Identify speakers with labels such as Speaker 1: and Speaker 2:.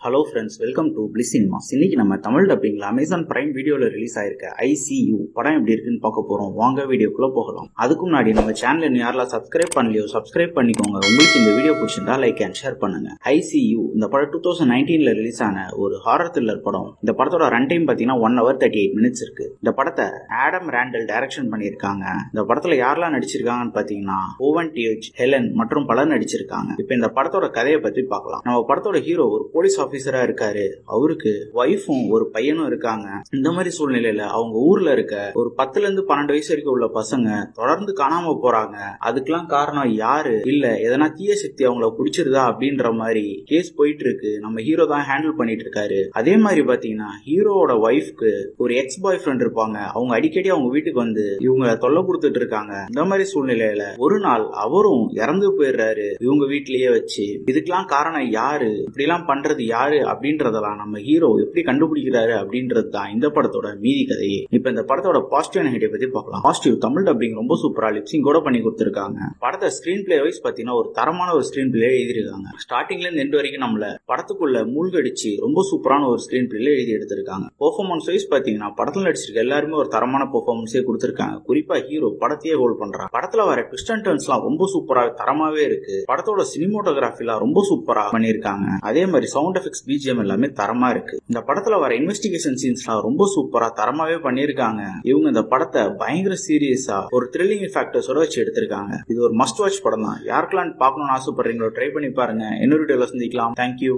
Speaker 1: Hello friends, welcome to bliss cinemas. இன்னைக்கு நம்ம Tamil டப்பிங்ல Amazon prime வீடியோல ரிலீஸ் ஆயிருக்க ICU படம் எப்படி இருக்குன்னு பார்க்க போறோம். வாங்க வீடியோக்குள்ள போகலாம். அதுக்கு முன்னாடி நம்ம சேனல் இன்னும் யாரெல்லாம் சப்ஸ்கிரைப் பண்ணலையோ சப்ஸ்கிரைப் பண்ணிக்கோங்க. உங்களுக்கு இந்த வீடியோ பிடிச்சிருந்தா லைக் அண்ட் ஷேர் பண்ணுங்க. ICU இந்த படம் 2019ல ரிலீஸ் ஆன ஒரு ஹாரர் த்ரில்லர் படம். இந்த படத்தோட ரன் டைம் பாத்தீங்கன்னா 1 hour 38 minutes இருக்கு. இந்த படத்தை ஆடம் ராண்டல் டைரக்ஷன் பண்ணியிருக்காங்க. இந்த படத்துல யாரெல்லாம் நடிச்சிருக்காங்கன்னு பாத்தீங்கன்னா ஓவன் டிஎச், ஹெலன் மற்றும் பலர் நடிச்சிருக்காங்க. இப்ப இந்த படத்தோட கதையை பத்தி பார்க்கலாம். நம்ம படத்தோட ஹீரோ ஒரு போலீஸ் ஆபீசரா இருக்காரு. அவருக்கு வைஃபும் ஒரு பையனும் இருக்காங்க. இந்த மாதிரி சூழ்நிலையில அவங்க ஊர்ல இருக்க ஒரு 10ல இருந்து 12 வயசு வரைக்கும் உள்ள பசங்க தொடர்ந்து காணாம போறாங்க. அதுக்கெல்லாம் காரணம் யாரு, இல்ல எதனா தீய சக்தி அவங்கள பிடிச்சிருதா அப்படின்ற மாதிரி கேஸ் போயிட்டு இருக்கு. நம்ம ஹீரோ தான் ஹேண்டில் பண்ணிட்டு இருக்காரு. அதே மாதிரி பாத்தீங்கன்னா ஹீரோவோட வைஃப்க்கு ஒரு எக்ஸ் பாய் ஃப்ரெண்ட் இருப்பாங்க. அவங்க அடிக்கடி அவங்க வீட்டுக்கு வந்து இவங்க தொல்லை கொடுத்துட்டு இருக்காங்க. இந்த மாதிரி சூழ்நிலையில ஒரு நாள் அவரும் இறந்து போயிடுறாரு இவங்க வீட்லயே வச்சு. இதுக்கெல்லாம் காரணம் யாரு, இப்படி எல்லாம் பண்றது யாரு அப்படின்றதெல்லாம் நம்ம ஹீரோ எப்படி கண்டுபிடிக்கிறாரு அப்படின்றது தான் இந்த படத்தோட மீதி கதையே. இப்ப இந்த படத்தோட பாசிட்டிவ் நெகட்டிவ் பத்தி பார்க்கலாம். பாசிட்டிவ், தமிழ் டப்பிங் ரொம்ப சூப்பரா லிப்சிங் கூட பண்ணி கொடுத்திருக்காங்க. படத்தை ஸ்கிரீன் பிளே வைஸ் பாத்தீங்கன்னா ஒரு தரமான ஒரு ஸ்கிரீன் பிளே எழுதிருக்காங்க. ஸ்டார்டிங்ல இருந்து எண்ட் வரைக்கும் நம்மள படத்துக்குள்ள மூழ்கடிச்சு ரொம்ப சூப்பரான ஒரு ஸ்கிரீன் பிளே எழுதி எடுத்திருக்காங்க. பெர்ஃபார்மன்ஸ் வைஸ் பாத்தீங்கன்னா படத்துல நடிச்சிருக்க எல்லாருமே ஒரு தரமான பெர்ஃபார்மன்ஸே கொடுத்திருக்காங்க. குறிப்பா ஹீரோ படத்தையே ஹோல்ட் பண்றாங்க. படத்துல வர ட்விஸ்ட் அண்ட் டர்ன்ஸ் எல்லாம் ரொம்ப சூப்பரா தரமாவே இருக்கு. படத்தோட சினிமோட்டோகிராஃபி எல்லாம் ரொம்ப சூப்பரா பண்ணிருக்காங்க. அதே மாதிரி சவுண்ட் எஃபெக்ட்ஸ், பிஜிஎம் எல்லாமே தரமா இருக்கு. இந்த படத்துல வர இன்வெஸ்டிகேஷன் சீன்ஸ்லாம் ரொம்ப சூப்பரா தரமாவே பண்ணிருக்காங்க. இவங்க இந்த படத்தை பயங்கர சீரியஸா ஒரு த்ரில்லிங் ஃபேக்டர்ஸோட வச்சு எடுத்திருக்காங்க. இது ஒரு மஸ்ட் வாட்ச் படம் தான். யாருக்கெல்லாம் பார்க்கணும்னு ஆசைப்படுறீங்களோ ட்ரை பண்ணி பாருங்க. இன்னொரு வீடியோல சந்திக்கலாம். தேங்க்யூ.